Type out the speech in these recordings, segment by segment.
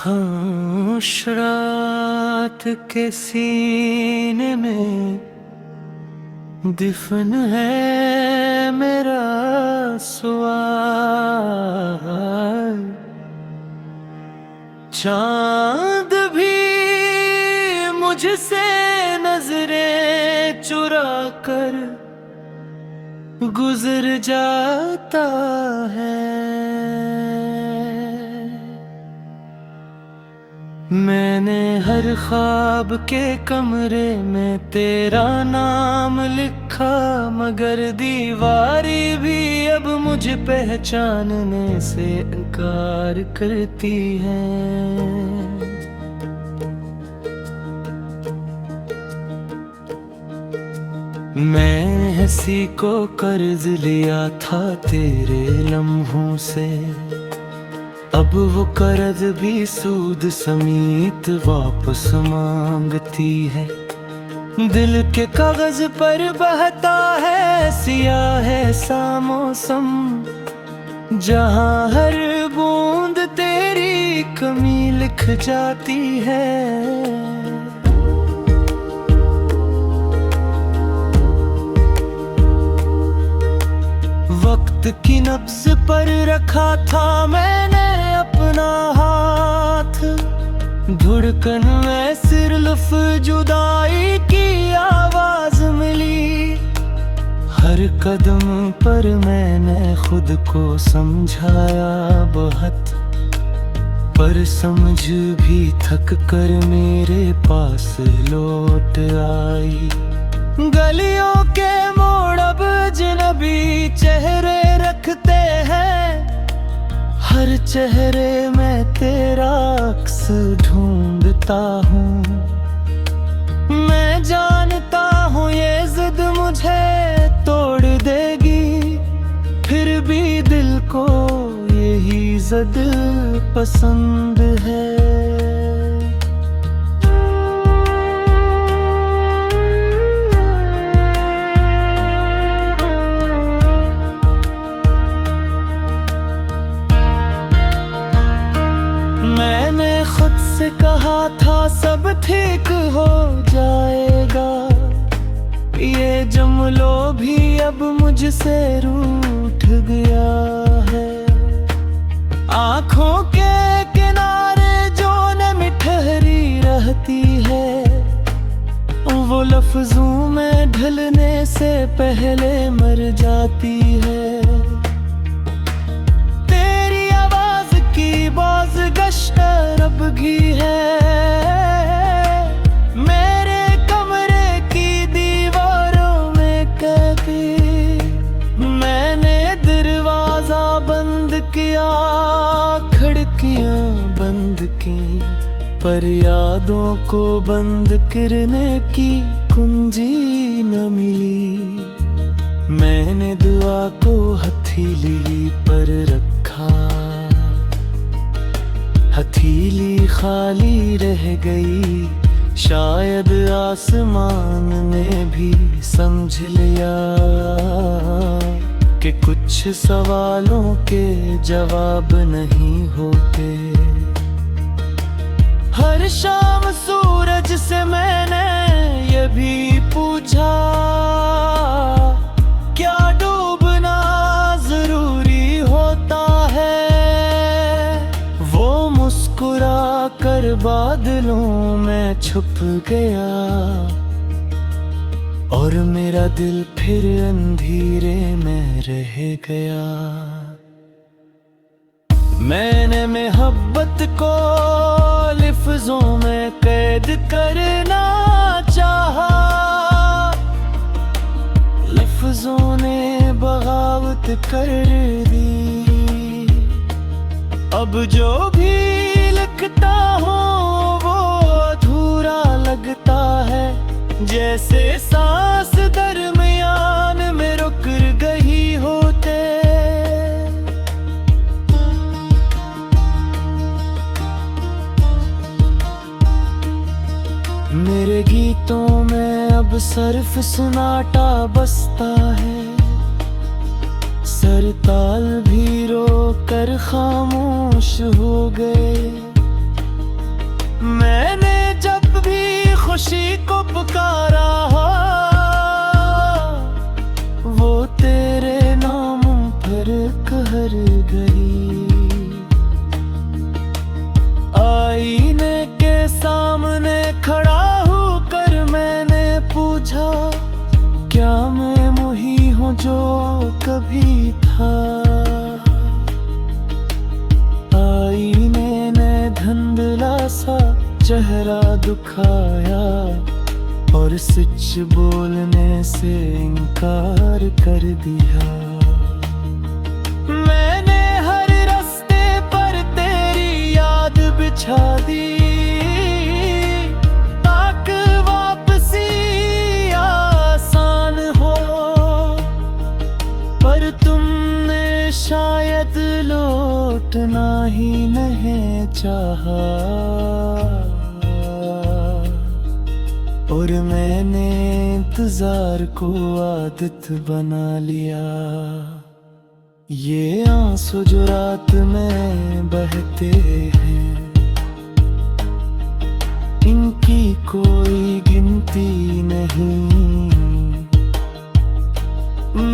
खामोश रात के सीने में दफन है मेरा सवाल। चांद भी मुझसे नजरें चुरा कर गुजर जाता है। मैंने हर ख्वाब के कमरे में तेरा नाम लिखा, मगर दीवारी भी अब मुझे पहचानने से इनकार करती है। मैं हंसी को कर्ज लिया था तेरे लम्हों से, अब वो कर्ज भी सूद समेत वापस मांगती है। दिल के कागज पर बहता है सियाह सा मौसम, जहां हर बूंद तेरी कमी लिख जाती है। वक्त की नब्ज पर रखा था मैंने अपना हाथ, धड़कन में सिर्फ जुदाई की आवाज मिली। हर कदम पर मैंने खुद को समझाया बहुत, पर समझ भी थक कर मेरे पास लौट आई। गलियों के मोड़ अब अजनबी चेहरे रखते हैं, हर चेहरे में तेरा अक्स ढूंढता हूँ। मैं जानता हूँ ये जिद मुझे तोड़ देगी, फिर भी दिल को यही जिद पसंद है। मैंने खुद से कहा था सब ठीक हो जाएगा, ये जुमलो भी अब मुझसे रूठ गया है। आँखों के किनारे जो न मिठहरी रहती है, वो लफ्जों में ढलने से पहले मर जाती है। तेरी आवाज की बाज़गश्त अब घी है, मेरे कमरे की दीवारों में कैदी। मैंने दरवाजा बंद किया, खिड़कियां बंद की, पर यादों को बंद करने की कुंजी न मिली। मैंने दुआ को हथेली पर रखा, हथेली खाली रह गई। शायद आसमान ने भी समझ लिया कि कुछ सवालों के जवाब नहीं होते। हर शाम सूरज से मैंने ये भी पूछा, क्या डूबना जरूरी होता है? वो मुस्कुरा कर बादलों में छुप गया, और मेरा दिल फिर अंधेरे में रह गया। मैंने मोहब्बत को लफ्जों में कैद करना चाहा, लफ्जों ने बगावत कर दी। अब जो भी लिखता हूँ वो अधूरा लगता है, जैसे सांस दरमियान में रुक गई होते। मेरे गीतों में अब सिर्फ सन्नाटा बसता है, सरताल भी रो कर खामोश हो गए। मैंने जब भी खुशी को पुकारा वो तेरे नाम पर कहर गई। आईने के सामने खड़ा होकर मैंने पूछा, क्या मैं वही हूँ जो कभी था? आईने ने धुंधला सा चेहरा दिखाया और सच बोलने से इनकार कर दिया। मैंने हर रास्ते पर तेरी याद बिछा दी, ताकि वापसी आसान हो, पर तुमने शायद लौटना ही नहीं चाहा। और मैंने इंतजार को आदत बना लिया। ये आंसू जो रात में बहते हैं, इनकी कोई गिनती नहीं।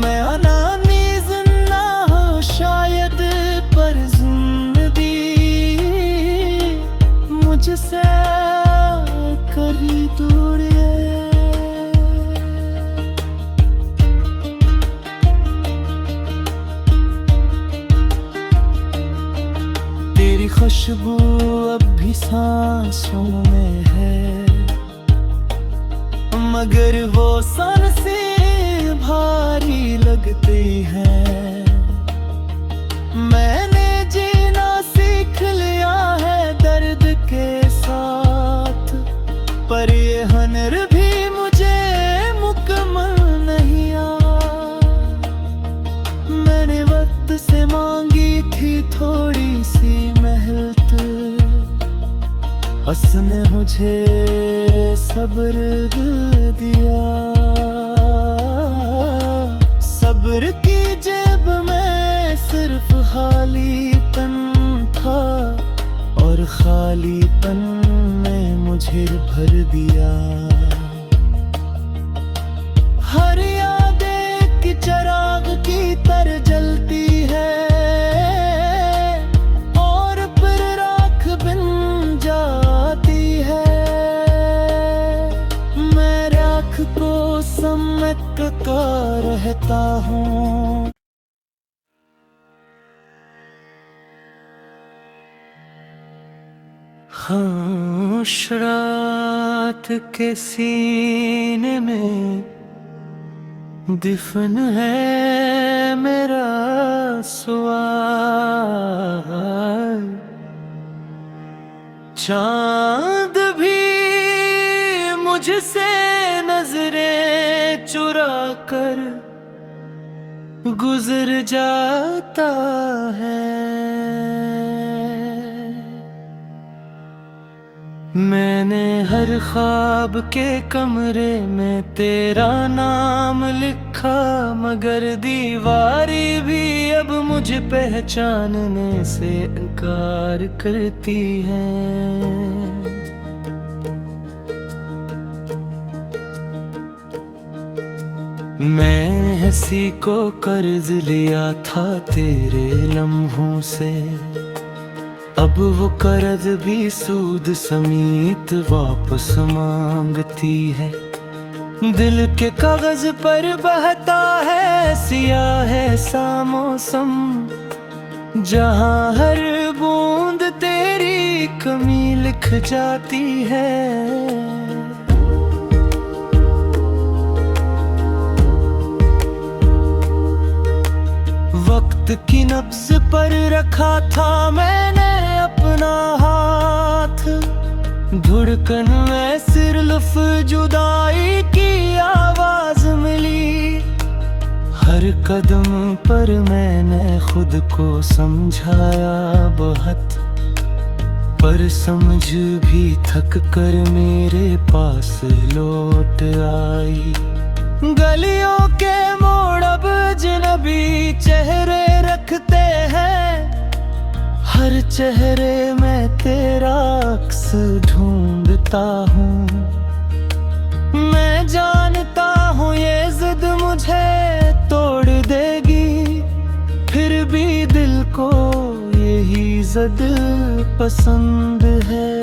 मैं अनानी जिंदा हूँ शायद, पर जिंदगी मुझसे करी दूर है। तेरी खुशबू अब भी सांसों में है, मगर वो सांसें भारी लगती हैं। मैंने जीना सीख लिया है दर्द के साथ, पर ये हुनर भी मुझे मुकम्मल नहीं आया। मैंने वक्त से मांगी थी थोड़ी सी मेहनत, उसने मुझे सब्र दिया। सब्र की जेब में सिर्फ खालीपन था, और खालीपन ने मुझे भर दिया। हर याद एक चिराग की तरह जलती है, और फिर राख बन जाती है। मैं राख को समेट कर रहता हूँ। हाँ, रात के सीने में दफन है मेरा सवाल। चांद भी मुझसे नजरें चुरा कर गुजर जाता है। मैंने हर ख्वाब के कमरे में तेरा नाम लिखा, मगर दीवारें भी अब मुझे पहचानने से इनकार करती हैं। मैं हंसी को कर्ज लिया था तेरे लम्हों से, अब वो कर्ज भी सूद समेत वापस मांगती है। दिल के कागज पर बहता है सियाह सा मौसम, जहाँ हर बूंद तेरी कमी लिख जाती है। वक्त की नब्ज पर रखा था मैंने अपना हाथ, धड़कन में सिर्फ जुदाई की आवाज मिली। हर कदम पर मैंने खुद को समझाया बहुत, पर समझ भी थक कर मेरे पास लौट आई। गलियों के मोड़ अब अजनबी चेहरे रखते हैं, हर चेहरे में तेरा अक्स ढूंढता हूँ। मैं जानता हूँ ये जिद मुझे तोड़ देगी, फिर भी दिल को यही जिद पसंद है।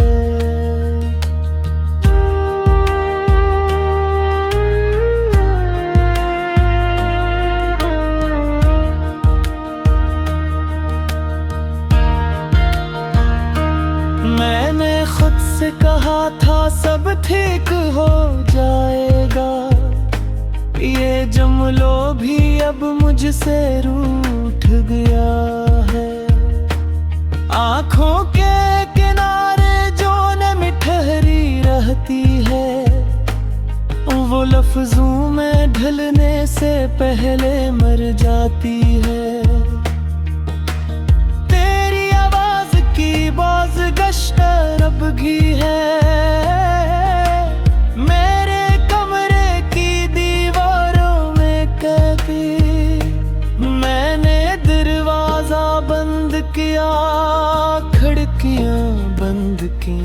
मैंने खुद से कहा था सब ठीक हो जाएगा, ये जुमलो भी अब मुझसे रूठ गया है। आँखों के किनारे जो नमी ठहरी रहती है, वो लफ्जों में ढलने से पहले मर जाती है। तेरी आवाज की बाज़गश्त अब भी है, मेरे कमरे की दीवारों में कैदी। मैंने दरवाजा बंद किया, खिड़कियां बंद की,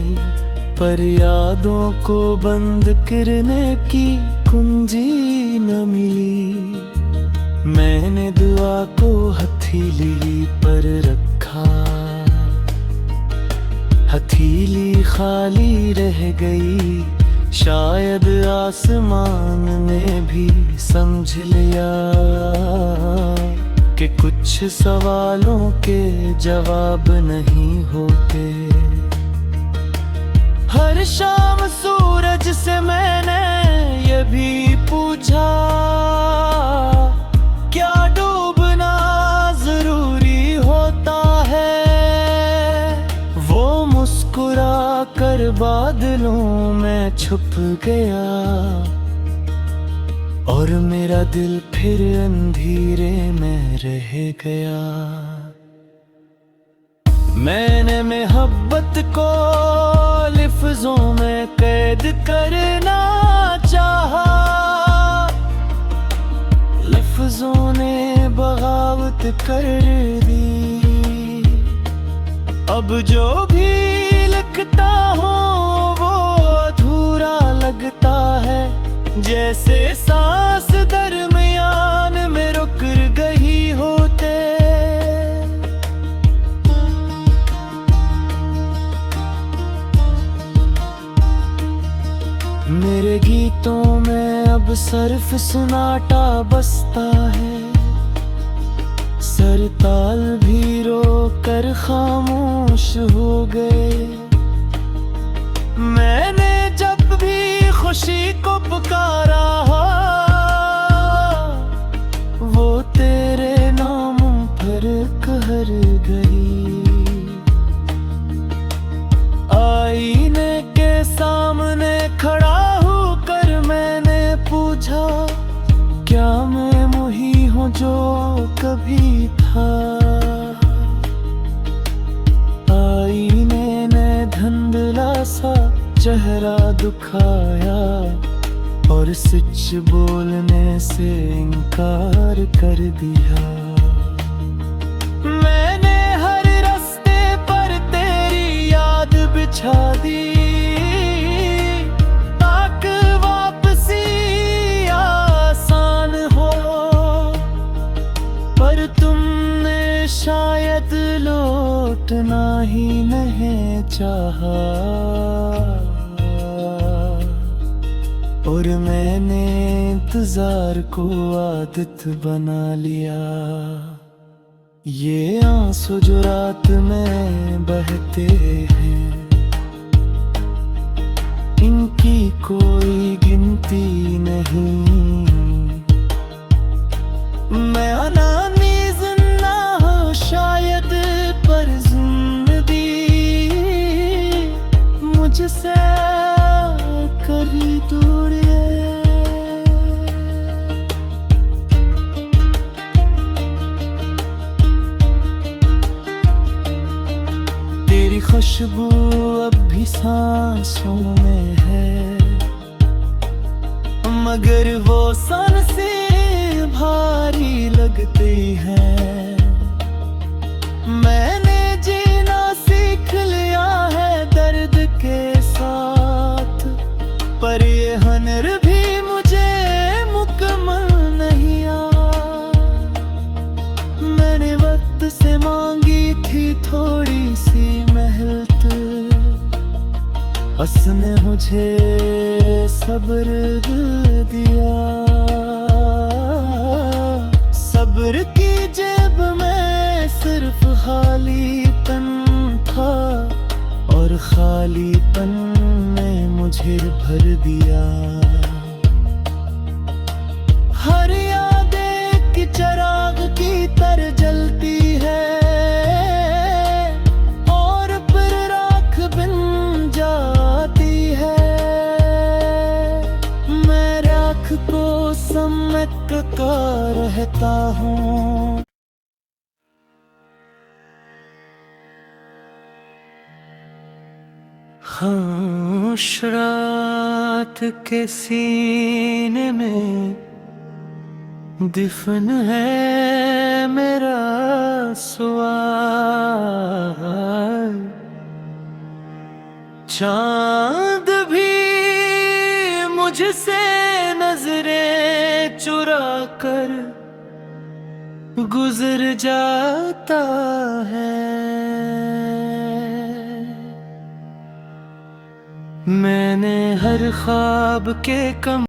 पर यादों को बंद करने की कुंजी न मिली। मैंने दुआ को हथेली पर रखा, हथेली खाली रह गई। शायद आसमान ने भी समझ लिया कि कुछ सवालों के जवाब नहीं होते। हर शाम सूरज से मैंने ये भी पूछा, क्या डूबना जरूरी होता है? वो मुस्कुरा कर बादलों में छुप गया, और मेरा दिल फिर अंधेरे में रह गया। मैंने मोहब्बत को लफ्जों में कैद करना चाहा, लफ्जों ने बगावत कर दी। अब जो भी लिखता हूँ वो अधूरा लगता है, जैसे सांस दरमियान में रुक गई होते। मेरे गीतों में अब सिर्फ सन्नाटा बसता है, सरताल भी रोकर खामोश हो गए। मैंने जब भी खुशी को पुकारा, वो तेरे नाम पर कहर गई। आईने के सामने खड़ा होकर मैंने पूछा, क्या मैं वही हूँ जो कभी था? आईने ने धुंधला सा चेहरा दिखाया, और सच बोलने से इनकार कर दिया। मैंने हर रास्ते पर तेरी याद बिछा दी, ताकि वापसी आसान हो, पर तुमने शायद लौटना ही नहीं चाहा। और मैंने इंतजार को आदत बना लिया। ये आंसू जो रात में बहते हैं, इनकी कोई गिनती नहीं। मैं अनानी जिंदा हूँ शायद, पर जिंदगी मुझसे कभी दूर है। तेरी खुशबू अब भी सांसों में है, मगर वो सांसें भारी लगती हैं। मैंने जीना सीख लिया है दर्द के सी महलत उसने मुझे सब्र दिया। सब्र की जेब में सिर्फ खालीपन था और खालीपन ने मुझे भर दिया। हर याद एक चिराग की तरह जलती है और फिर राख बन जाती है। मैं राख को समेट कर रहता हूँ। खामोश रात के सीने में दफन है मेरा सवाल। चांद भी मुझसे नजरें चुरा कर गुजर जाता है। मैंने हर ख्वाब के कम